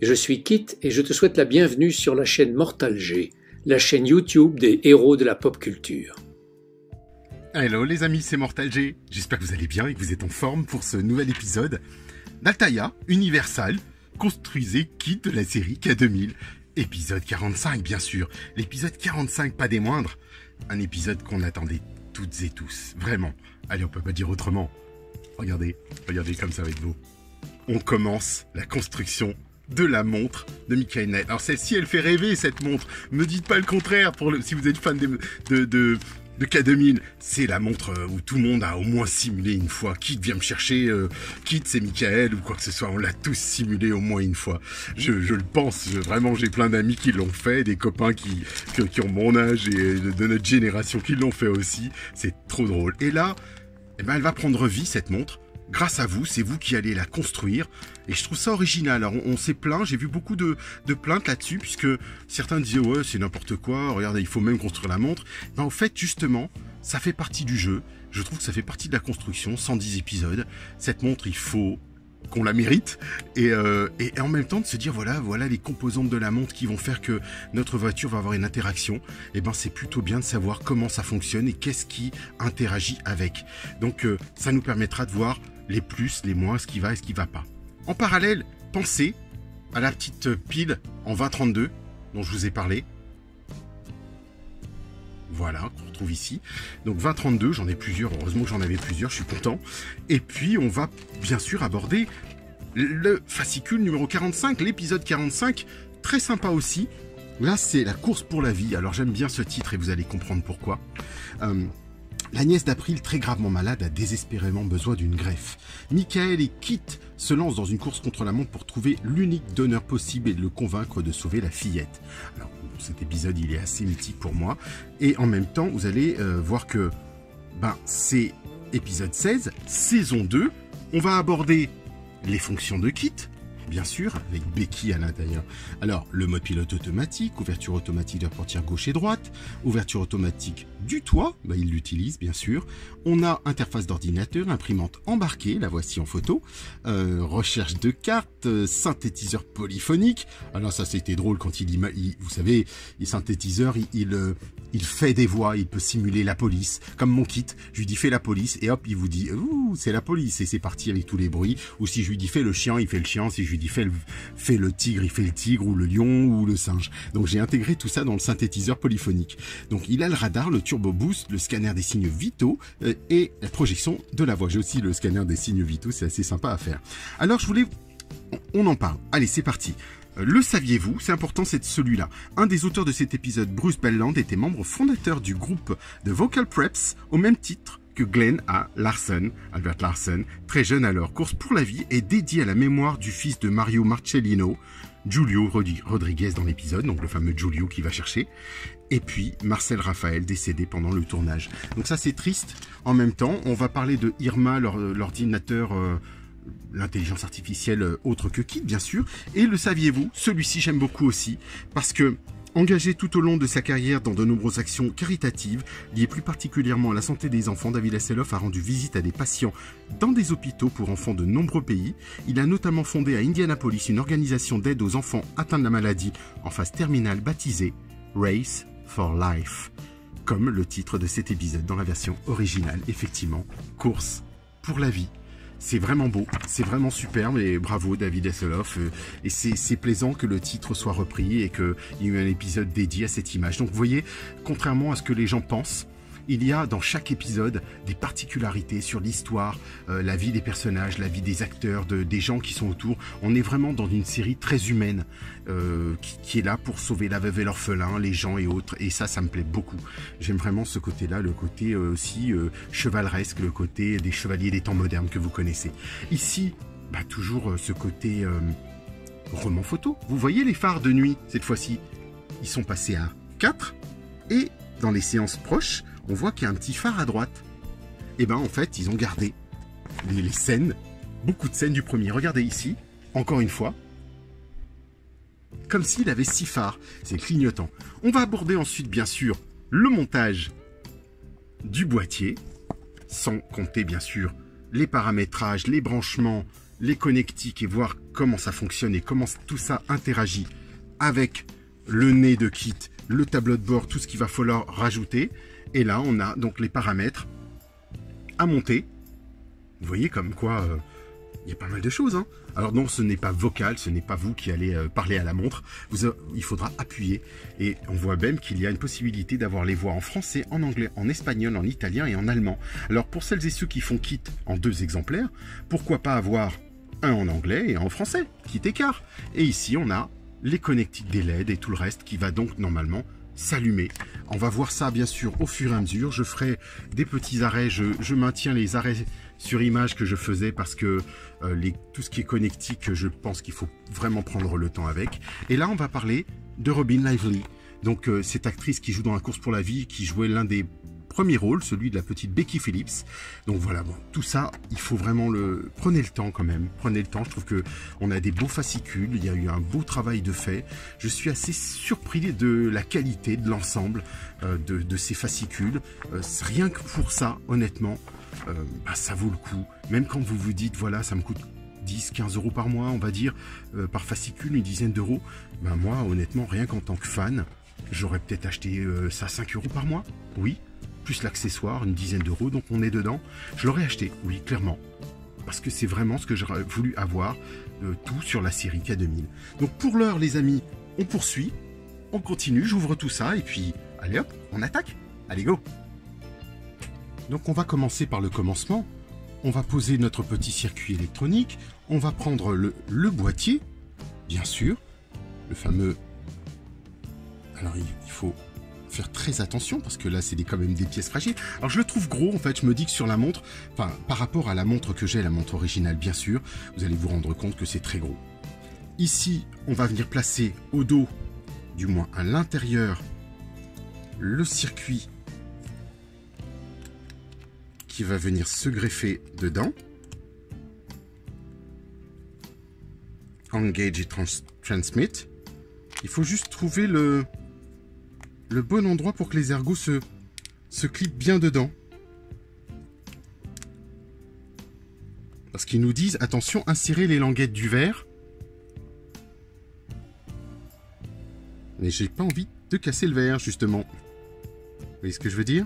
Je suis Kit et je te souhaite la bienvenue sur la chaîne Mortal G, la chaîne YouTube des héros de la pop culture. Hello les amis, c'est Mortal G. J'espère que vous allez bien et que vous êtes en forme pour ce nouvel épisode d'Altaïa Universal, construisez Kit de la série K2000. Épisode 45 bien sûr, l'épisode 45 pas des moindres, un épisode qu'on attendait toutes et tous, vraiment. Allez, on peut pas dire autrement. Regardez comme ça va être beau. On commence la construction de la montre de Michael Knight. Alors celle-ci, elle fait rêver cette montre. Me dites pas le contraire si vous êtes fan de K2000. C'est la montre où tout le monde a au moins simulé une fois. Kit vient me chercher, Kit c'est Michael ou quoi que ce soit. On l'a tous simulé au moins une fois. Je le pense. Vraiment, j'ai plein d'amis qui l'ont fait, des copains qui ont mon âge et de notre génération qui l'ont fait aussi. C'est trop drôle. Et là, eh ben, elle va prendre vie cette montre. Grâce à vous, c'est vous qui allez la construire. Et je trouve ça original. Alors, on s'est plaint, j'ai vu beaucoup de plaintes là-dessus, puisque certains disaient, ouais, c'est n'importe quoi, regardez, il faut même construire la montre. Ben, en fait, justement, ça fait partie du jeu. Je trouve que ça fait partie de la construction, 110 épisodes. Cette montre, il faut qu'on la mérite. Et en même temps, de se dire, voilà les composantes de la montre qui vont faire que notre voiture va avoir une interaction. Et ben, c'est plutôt bien de savoir comment ça fonctionne et qu'est-ce qui interagit avec. Donc, ça nous permettra de voir les plus, les moins, ce qui va et ce qui va pas. En parallèle, pensez à la petite pile en 2032 dont je vous ai parlé. Voilà, qu'on retrouve ici. Donc 2032, j'en ai plusieurs, heureusement que j'en avais plusieurs, je suis content. Et puis on va bien sûr aborder le fascicule numéro 45, l'épisode 45, très sympa aussi. Là, c'est la course pour la vie. Alors j'aime bien ce titre et vous allez comprendre pourquoi. La nièce d'April, très gravement malade, a désespérément besoin d'une greffe. Michael et Kit se lancent dans une course contre la montre pour trouver l'unique donneur possible et le convaincre de sauver la fillette. Alors, cet épisode, il est assez mythique pour moi. Et en même temps, vous allez voir que c'est épisode 16, saison 2. On va aborder les fonctions de Kit, bien sûr, avec Becky à l'intérieur. Alors, le mode pilote automatique, ouverture automatique de la portière gauche et droite, ouverture automatique du toit, il l'utilise bien sûr. On a interface d'ordinateur, imprimante embarquée, la voici en photo, recherche de cartes, synthétiseur polyphonique. Alors ça c'était drôle quand vous savez, les synthétiseurs, il fait des voix, il peut simuler la police, comme mon Kit. Je lui dis fais la police et hop, il vous dit ouh, c'est la police et c'est parti avec tous les bruits. Ou si je lui dis fais le chien, il fait le chien. Si je lui dis fais le tigre, il fait le tigre ou le lion ou le singe. Donc j'ai intégré tout ça dans le synthétiseur polyphonique. Donc il a le radar, le turbo boost, le scanner des signes vitaux et la projection de la voix. J'ai aussi le scanner des signes vitaux, c'est assez sympa à faire. Alors on en parle. Allez, c'est parti. Le saviez-vous? C'est important, c'est celui-là. Un des auteurs de cet épisode, Bruce Belland, était membre fondateur du groupe de Vocal Preps, au même titre que Glenn A. Larson, Albert Larson, très jeune alors. Course pour la vie est dédiée à la mémoire du fils de Mario Marcellino, Giulio Rodriguez dans l'épisode, donc le fameux Giulio qui va chercher, et puis Marcel Raphaël décédé pendant le tournage. Donc ça c'est triste. En même temps, on va parler de Irma, l'ordinateur... l'intelligence artificielle autre que Kit, bien sûr. Et le saviez-vous? Celui-ci, j'aime beaucoup aussi, parce que, engagé tout au long de sa carrière dans de nombreuses actions caritatives, liées plus particulièrement à la santé des enfants, David Hasselhoff a rendu visite à des patients dans des hôpitaux pour enfants de nombreux pays. Il a notamment fondé à Indianapolis une organisation d'aide aux enfants atteints de la maladie en phase terminale baptisée Race for Life, comme le titre de cet épisode dans la version originale. Effectivement, course pour la vie. C'est vraiment beau, c'est vraiment superbe et bravo David Hasselhoff. Et c'est plaisant que le titre soit repris et qu'il y ait eu un épisode dédié à cette image. Donc vous voyez, contrairement à ce que les gens pensent, il y a dans chaque épisode des particularités sur l'histoire, la vie des personnages, la vie des acteurs, des gens qui sont autour. On est vraiment dans une série très humaine qui est là pour sauver la veuve et l'orphelin, les gens et autres. Et ça me plaît beaucoup. J'aime vraiment ce côté-là, le côté aussi chevaleresque, le côté des chevaliers des temps modernes que vous connaissez. Ici, toujours ce côté roman photo. Vous voyez les phares de nuit, cette fois-ci, ils sont passés à 4 et dans les séances proches, on voit qu'il y a un petit phare à droite. Et en fait, ils ont gardé les scènes, beaucoup de scènes du premier. Regardez ici, encore une fois, comme s'il avait 6 phares. C'est clignotant. On va aborder ensuite, bien sûr, le montage du boîtier, sans compter, bien sûr, les paramétrages, les branchements les connectiques et voir comment ça fonctionne et comment tout ça interagit avec le nez de kit, le tableau de bord, tout ce qu'il va falloir rajouter. Et là, on a donc les paramètres à monter. Vous voyez comme quoi il y a pas mal de choses. Hein. Alors non, ce n'est pas vocal, ce n'est pas vous qui allez parler à la montre. Il faudra appuyer. Et on voit même qu'il y a une possibilité d'avoir les voix en français, en anglais, en espagnol, en italien et en allemand. Alors pour celles et ceux qui font kit en 2 exemplaires, pourquoi pas avoir un en anglais et un en français, kit écart. Et ici, on a les connectiques des LED et tout le reste qui va donc normalement s'allumer. On va voir ça bien sûr au fur et à mesure. Je ferai des petits arrêts. Je maintiens les arrêts sur image que je faisais parce que tout ce qui est connectique, je pense qu'il faut vraiment prendre le temps avec. Et là, on va parler de Robin Lively. Donc cette actrice qui joue dans La course pour la vie, qui jouait l'un des premiers rôles, celui de la petite Becky Phillips. Donc voilà, bon, tout ça, il faut vraiment prenez le temps quand même. Prenez le temps. Je trouve que on a des beaux fascicules. Il y a eu un beau travail de fait. Je suis assez surpris de la qualité de l'ensemble de ces fascicules. Rien que pour ça, honnêtement, ça vaut le coup. Même quand vous vous dites, voilà, ça me coûte 10-15 euros par mois, on va dire, par fascicule, une dizaine d'euros. Moi, honnêtement, rien qu'en tant que fan, j'aurais peut-être acheté ça 5 euros par mois. Oui. Plus l'accessoire, une dizaine d'euros, donc on est dedans. Je l'aurais acheté, oui, clairement. Parce que c'est vraiment ce que j'aurais voulu avoir, tout sur la série K2000. Donc pour l'heure, les amis, on poursuit, on continue, j'ouvre tout ça, et puis, allez hop, on attaque. Allez, go. Donc on va commencer par le commencement. On va poser notre petit circuit électronique. On va prendre le boîtier, bien sûr, le fameux... Alors il faut... faire très attention parce que là c'est quand même des pièces fragiles. Alors je le trouve gros en fait, je me dis que sur la montre, enfin par rapport à la montre que j'ai, la montre originale bien sûr, vous allez vous rendre compte que c'est très gros. Ici on va venir placer au dos, du moins à l'intérieur, le circuit qui va venir se greffer dedans. Engage et transmit. Il faut juste trouver le bon endroit pour que les ergots se clipent bien dedans. Parce qu'ils nous disent, attention, insérez les languettes du verre. Mais j'ai pas envie de casser le verre, justement. Vous voyez ce que je veux dire?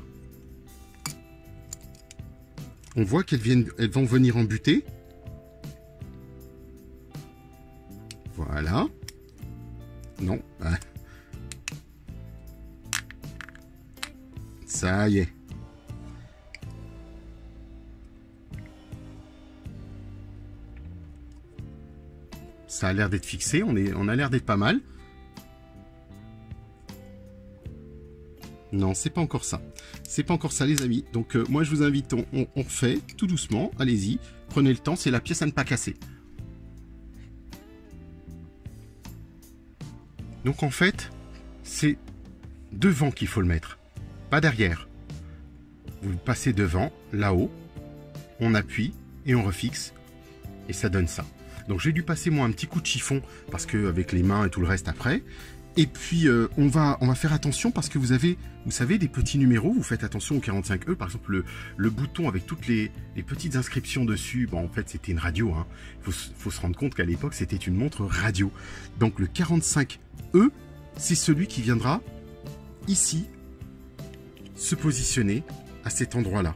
On voit elles vont venir en butée. Voilà. Non. Ça y est. Ça a l'air d'être fixé, on a l'air d'être pas mal. Non, c'est pas encore ça. C'est pas encore ça, les amis. Donc moi je vous invite, on fait tout doucement, allez-y, prenez le temps, c'est la pièce à ne pas casser. Donc en fait, c'est devant qu'il faut le mettre, pas derrière. Vous passez devant, là-haut, on appuie et on refixe, et ça donne ça. Donc j'ai dû passer moi un petit coup de chiffon, parce que avec les mains et tout le reste après. Et puis on va faire attention parce que vous savez, des petits numéros, vous faites attention au 45E, par exemple le bouton avec toutes les petites inscriptions dessus, bon en fait c'était une radio, hein. Faut se rendre compte qu'à l'époque c'était une montre radio. Donc le 45E, c'est celui qui viendra ici se positionner à cet endroit-là.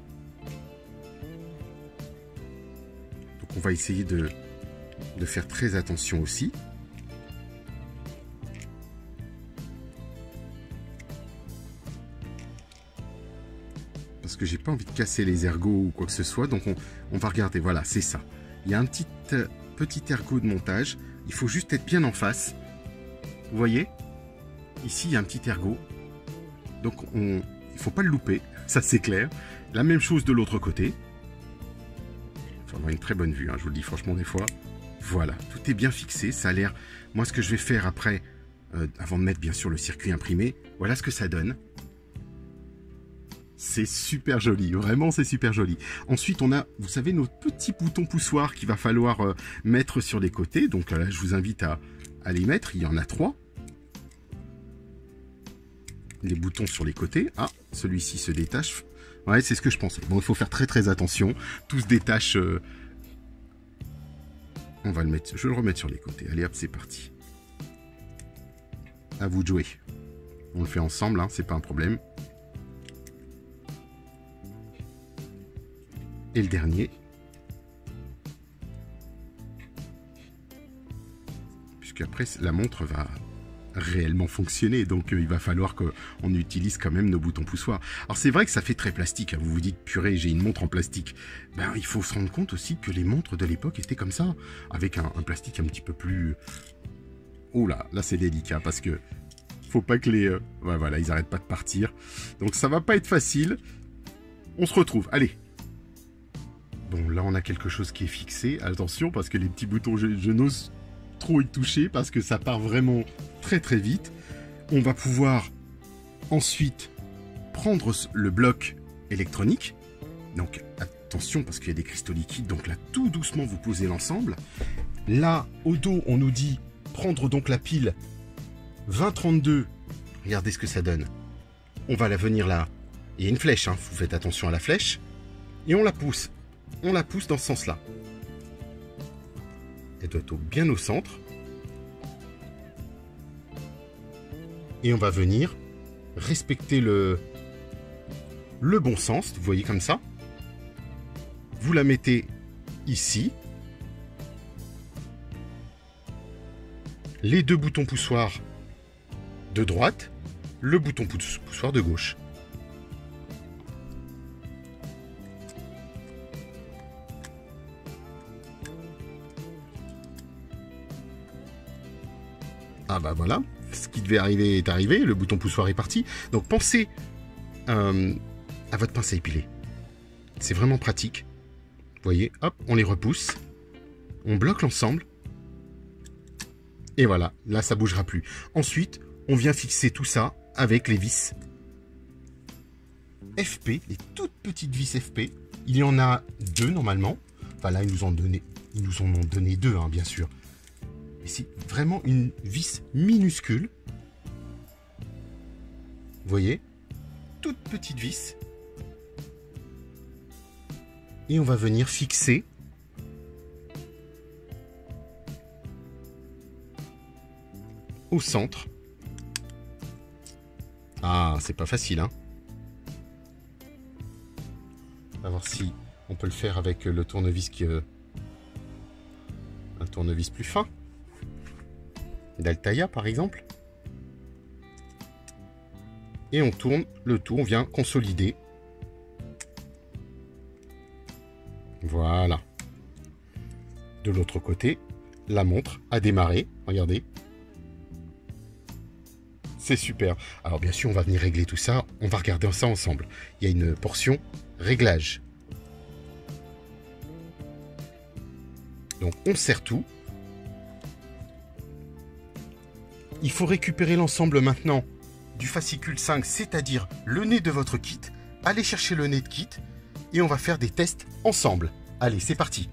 Donc on va essayer de faire très attention aussi. Parce que j'ai pas envie de casser les ergots ou quoi que ce soit, donc on va regarder, voilà, c'est ça. Il y a un petit ergot de montage, il faut juste être bien en face. Vous voyez? Ici, il y a un petit ergot, donc il faut pas le louper, ça c'est clair. La même chose de l'autre côté. Il faut avoir une très bonne vue, hein, je vous le dis franchement des fois. Voilà, tout est bien fixé, ça a l'air... Moi, ce que je vais faire après, avant de mettre bien sûr le circuit imprimé, voilà ce que ça donne. C'est super joli, vraiment c'est super joli. Ensuite on a, vous savez, nos petits boutons poussoirs qu'il va falloir mettre sur les côtés. Donc là je vous invite à les mettre, il y en a 3. Les boutons sur les côtés. Ah, celui-ci se détache. Ouais, c'est ce que je pensais. Bon, il faut faire très très attention. Tout se détache On va le mettre, je vais le remettre sur les côtés. Allez hop, c'est parti. À vous de jouer. On le fait ensemble, hein, c'est pas un problème. Et le dernier. Puisqu'après, la montre va réellement fonctionner, donc il va falloir qu'on utilise quand même nos boutons poussoirs. Alors c'est vrai que ça fait très plastique, hein. Vous vous dites purée, j'ai une montre en plastique. Ben il faut se rendre compte aussi que les montres de l'époque étaient comme ça, avec un plastique un petit peu plus... Oh là c'est délicat parce que faut pas que les... Ouais, voilà, ils arrêtent pas de partir. Donc ça va pas être facile. On se retrouve, allez. Bon, là on a quelque chose qui est fixé. Attention parce que les petits boutons, je n'ose trop y toucher parce que ça part vraiment très très vite. On va pouvoir ensuite prendre le bloc électronique. Donc attention parce qu'il y a des cristaux liquides. Donc là tout doucement vous posez l'ensemble. Là au dos on nous dit prendre donc la pile 2032. Regardez ce que ça donne. On va la venir là. Il y a une flèche, hein. Vous faites attention à la flèche. Et on la pousse. On la pousse dans ce sens-là. Elle doit être bien au centre. Et on va venir respecter le bon sens. Vous voyez comme ça. Vous la mettez ici. Les deux boutons poussoirs de droite. Le bouton poussoir de gauche. Ah bah voilà, ce qui devait arriver est arrivé, le bouton poussoir est parti. Donc pensez à votre pince à épiler. C'est vraiment pratique. Vous voyez, hop, on les repousse. On bloque l'ensemble. Et voilà, là ça bougera plus. Ensuite, on vient fixer tout ça avec les vis FP, les toutes petites vis FP. Il y en a deux normalement. Enfin là, ils nous en ont donné deux, hein, bien sûr. C'est vraiment une vis minuscule. Vous voyez, toute petite vis. Et on va venir fixer au centre. Ah, c'est pas facile, hein. On va voir si on peut le faire avec le tournevis un tournevis plus fin. d'Altaïa par exemple. Et on tourne le tout, on vient consolider. Voilà. De l'autre côté, la montre a démarré. Regardez. C'est super. Alors bien sûr, on va venir régler tout ça. On va regarder ça ensemble. Il y a une portion réglage. Donc on serre tout. Il faut récupérer l'ensemble maintenant du fascicule 5, c'est-à-dire le nez de votre kit. Allez chercher le nez de kit et on va faire des tests ensemble. Allez, c'est parti.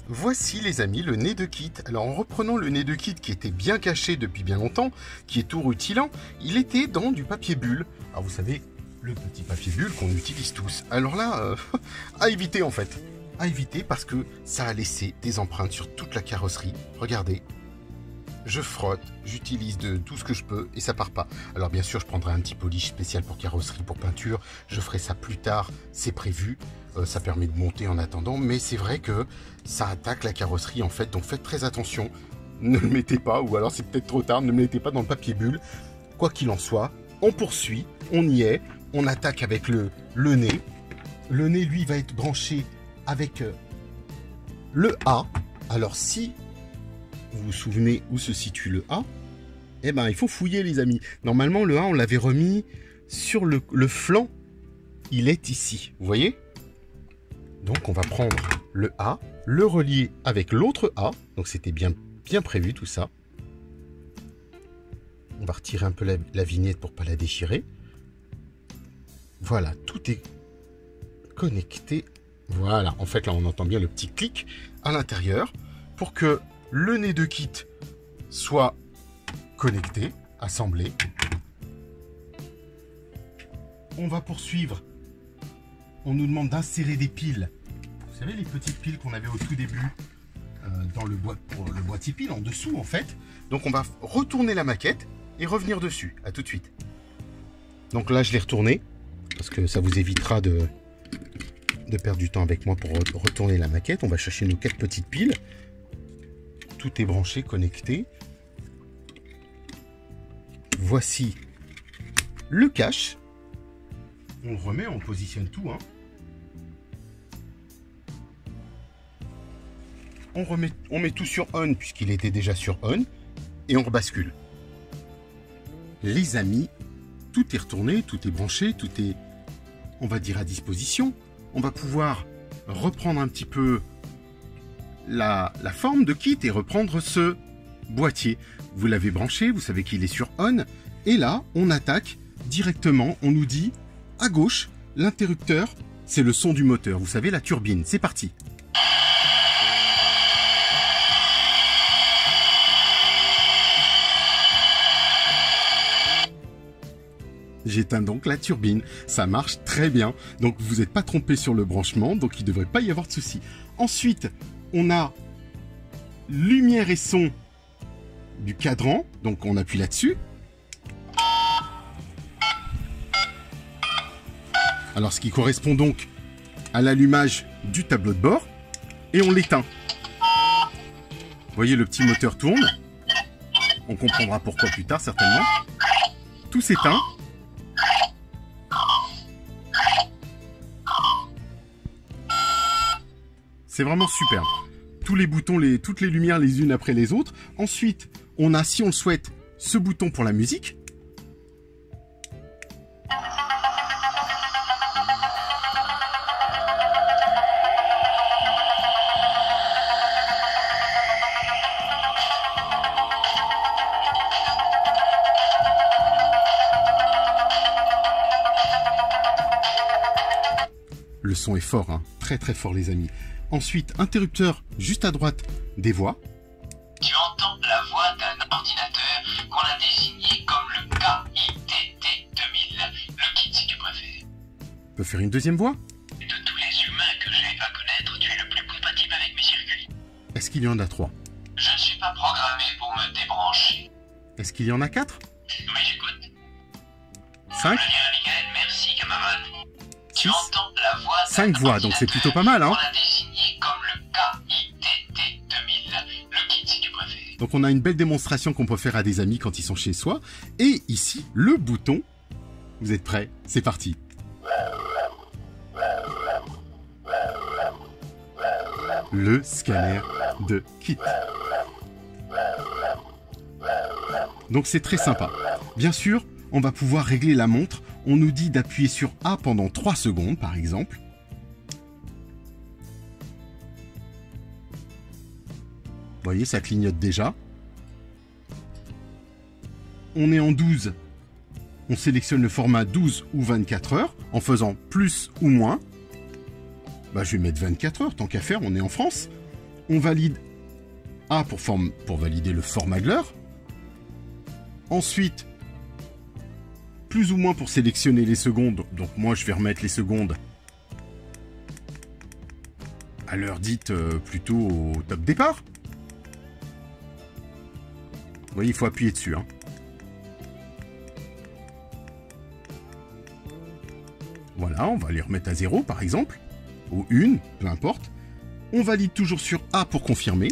Voici les amis le nez de kit. Alors en reprenant le nez de kit qui était bien caché depuis bien longtemps, qui est tout rutilant, il était dans du papier bulle. Alors vous savez, le petit papier bulle qu'on utilise tous. Alors là, à éviter en fait. À éviter parce que ça a laissé des empreintes sur toute la carrosserie. Regardez. Je frotte, j'utilise de tout ce que je peux et ça part pas. Alors bien sûr, je prendrai un petit polish spécial pour carrosserie, pour peinture. Je ferai ça plus tard, c'est prévu. Ça permet de monter en attendant, mais c'est vrai que ça attaque la carrosserie en fait. Donc faites très attention. Ne le mettez pas, ou alors c'est peut-être trop tard, ne le mettez pas dans le papier bulle. Quoi qu'il en soit, on poursuit, on y est. On attaque avec le nez. Le nez, lui, va être branché avec le A. Alors si vous vous souvenez où se situe le A, eh ben il faut fouiller les amis. Normalement le A on l'avait remis sur le flanc, il est ici, vous voyez. Donc on va prendre le A, le relier avec l'autre A, donc c'était bien prévu tout ça. On va retirer un peu la vignette pour pas la déchirer. Voilà, tout est connecté. Voilà, en fait là on entend bien le petit clic à l'intérieur pour que le nez de kit soit connecté, assemblé. On va poursuivre. On nous demande d'insérer des piles. Vous savez les petites piles qu'on avait au tout début. dans le boîtier pile en dessous en fait. Donc on va retourner la maquette et revenir dessus. À tout de suite. Donc là je l'ai retourné parce que ça vous évitera de perdre du temps avec moi pour retourner la maquette. On va chercher nos 4 petites piles. Tout est branché, connecté. Voici le cache. On le remet, on positionne tout. Hein. On met tout sur on puisqu'il était déjà sur on. Et on rebascule. Les amis, tout est retourné, tout est branché, tout est, on va dire, à disposition. On va pouvoir reprendre un petit peu la forme de kit et reprendre ce boîtier. Vous l'avez branché, vous savez qu'il est sur on. Et là, on attaque directement, on nous dit, à gauche, l'interrupteur, c'est le son du moteur. Vous savez, la turbine. C'est parti. J'éteins donc la turbine, ça marche très bien, donc vous n'êtes pas trompé sur le branchement, donc il ne devrait pas y avoir de souci. Ensuite, on a lumière et son du cadran, donc on appuie là-dessus. Alors ce qui correspond donc à l'allumage du tableau de bord, et on l'éteint. Vous voyez, le petit moteur tourne, on comprendra pourquoi plus tard certainement. Tout s'éteint. C'est vraiment super. Tous les boutons, toutes les lumières les unes après les autres. Ensuite, on a, si on le souhaite, ce bouton pour la musique. Le son est fort, hein. Très très fort les amis. Ensuite, interrupteur juste à droite des voix. Tu entends la voix d'un ordinateur qu'on a désigné comme le KITT 2000, le kit si tu préfères. On peut faire une deuxième voix. De tous les humains que j'ai à connaître, tu es le plus compatible avec mes circuits. Est-ce qu'il y en a 3? Je ne suis pas programmé pour me débrancher. Est-ce qu'il y en a 4? Oui, j'écoute. 5? Bien, Michael, merci camarade. Tu 6? entends la voix 5 voix, donc c'est plutôt pas mal, hein. qu'on a désigné comme le KITT 2000, le kit si tu préfères. Donc on a une belle démonstration qu'on peut faire à des amis quand ils sont chez soi. Et ici, le bouton. Vous êtes prêts? C'est parti. Le scanner de kit. Donc c'est très sympa. Bien sûr, on va pouvoir régler la montre. On nous dit d'appuyer sur A pendant 3 secondes, par exemple. Vous voyez, ça clignote déjà. On est en 12. On sélectionne le format 12 ou 24 heures en faisant plus ou moins. Bah, je vais mettre 24 heures, tant qu'à faire, on est en France. On valide A pour valider le format de l'heure. Ensuite, plus ou moins pour sélectionner les secondes. Donc moi, je vais remettre les secondes à l'heure dite plutôt au top départ. Vous voyez, il faut appuyer dessus. Hein. Voilà, on va les remettre à 0 par exemple. Ou 1, peu importe. On valide toujours sur A pour confirmer.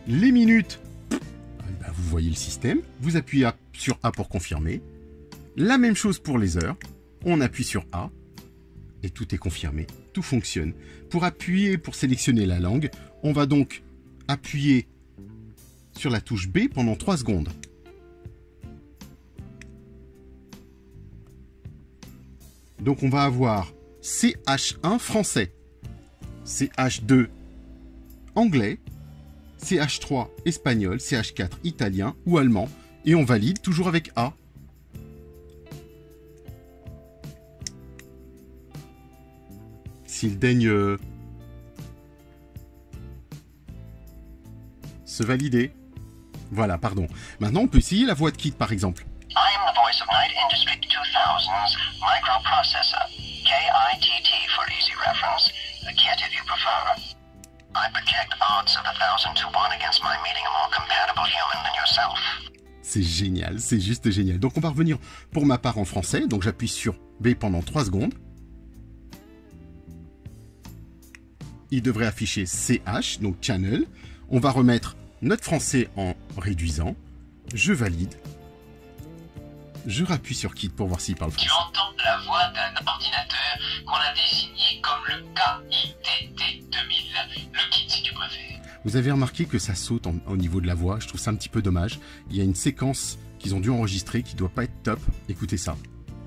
Les minutes, ben vous voyez le système. Vous appuyez sur A pour confirmer. La même chose pour les heures. On appuie sur A. Et tout est confirmé. Tout fonctionne. Pour appuyer, pour sélectionner la langue, on va donc appuyer sur la touche B pendant 3 secondes. Donc on va avoir CH1 français, CH2 anglais, CH3 espagnol, CH4 italien ou allemand. Et on valide toujours avec A. S'il daigne se valider. Voilà, pardon. Maintenant, on peut essayer la voix de kit, par exemple. I am the voice of Night Industry 2000's microprocessor, KITT for easy reference, a kit if you prefer. I thousand to one against my meeting a more compatible human than yourself. C'est génial, c'est juste génial. Donc on va revenir pour ma part en français. Donc j'appuie sur B pendant 3 secondes. Il devrait afficher CH, donc channel. On va remettre notre français en réduisant. Je valide. Je rappuie sur Quitte pour voir s'il parle français. Tu entends la voix d'un ordinateur qu'on a désigné comme le KITT 2000. Le kit si tu préfères. Vous avez remarqué que ça saute au niveau de la voix. Je trouve ça un petit peu dommage. Il y a une séquence qu'ils ont dû enregistrer qui doit pas être top. Écoutez ça.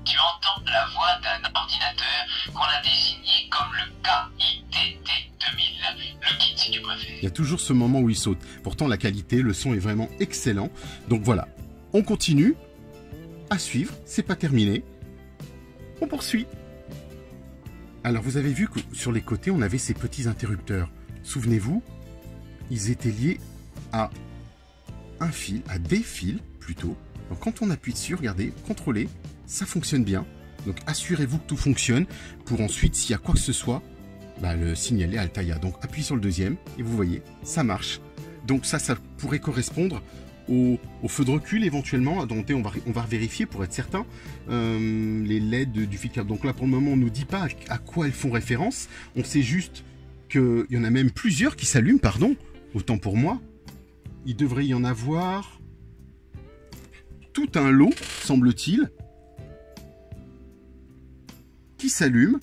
Tu entends la voix d'un ordinateur qu'on a désigné comme le KITT 2000. Le kit si tu préfères. Il y a toujours ce moment où il saute. Pourtant, la qualité, le son est vraiment excellent. Donc voilà, on continue. À suivre, c'est pas terminé. On poursuit. Alors, vous avez vu que sur les côtés, on avait ces petits interrupteurs. Souvenez-vous, ils étaient liés à un fil, à des fils plutôt. Donc quand on appuie dessus, regardez, contrôlez, ça fonctionne bien. Donc assurez-vous que tout fonctionne pour ensuite, s'il y a quoi que ce soit, le signaler à Altaïa. Donc appuyez sur le deuxième et vous voyez, ça marche. Donc ça pourrait correspondre au feu de recul éventuellement. Donc on va vérifier pour être certain les LED du fil câble. Donc là pour le moment on ne nous dit pas à quoi elles font référence. On sait juste qu'il y en a même plusieurs qui s'allument, pardon. Autant pour moi. Il devrait y en avoir tout un lot, semble-t-il, qui s'allume.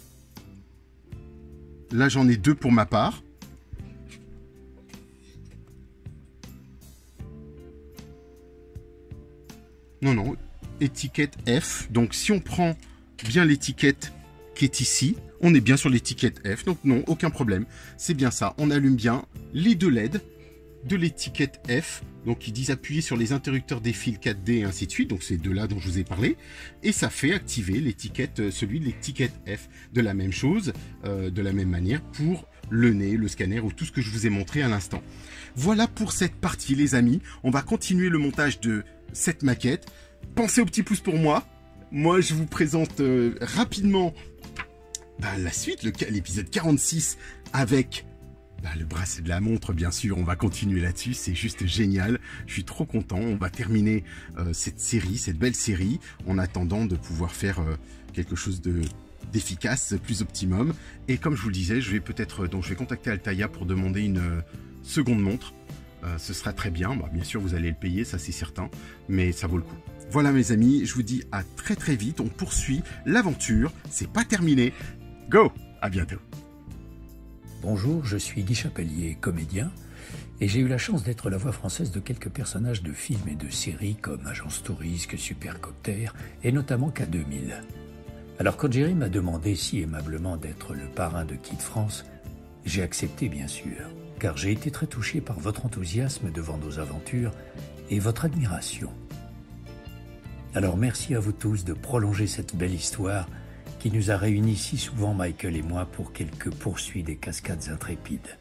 Là j'en ai 2 pour ma part. Non, étiquette F. Donc si on prend bien l'étiquette qui est ici, on est bien sur l'étiquette F. Donc non, aucun problème. C'est bien ça. On allume bien les 2 LED de l'étiquette F. Donc ils disent appuyer sur les interrupteurs des fils 4D et ainsi de suite. Donc c'est 2-là dont je vous ai parlé. Et ça fait activer l'étiquette, celui de l'étiquette F. De la même chose, de la même manière pour le nez, le scanner ou tout ce que je vous ai montré à l'instant. Voilà pour cette partie les amis. On va continuer le montage de cette maquette. Pensez au petit pouce pour moi. Moi je vous présente rapidement la suite, l'épisode 46 avec le bracelet de la montre, bien sûr. On va continuer là-dessus, c'est juste génial. Je suis trop content. On va terminer cette série, cette belle série, en attendant de pouvoir faire quelque chose d'efficace, plus optimum. Et comme je vous le disais, je vais contacter Altaïa pour demander une seconde montre. Ce sera très bien. Bien sûr, vous allez le payer, ça c'est certain, mais ça vaut le coup. Voilà mes amis, je vous dis à très très vite. On poursuit l'aventure. C'est pas terminé. Go! À bientôt. Bonjour, je suis Guy Chapelier, comédien, et j'ai eu la chance d'être la voix française de quelques personnages de films et de séries comme Agence Tourisque, Supercopter et notamment K2000. Alors quand Jerry m'a demandé si aimablement d'être le parrain de Kid France, j'ai accepté bien sûr, car j'ai été très touché par votre enthousiasme devant nos aventures et votre admiration. Alors merci à vous tous de prolonger cette belle histoire qui nous a réunis si souvent, Michael et moi, pour quelques poursuites des cascades intrépides.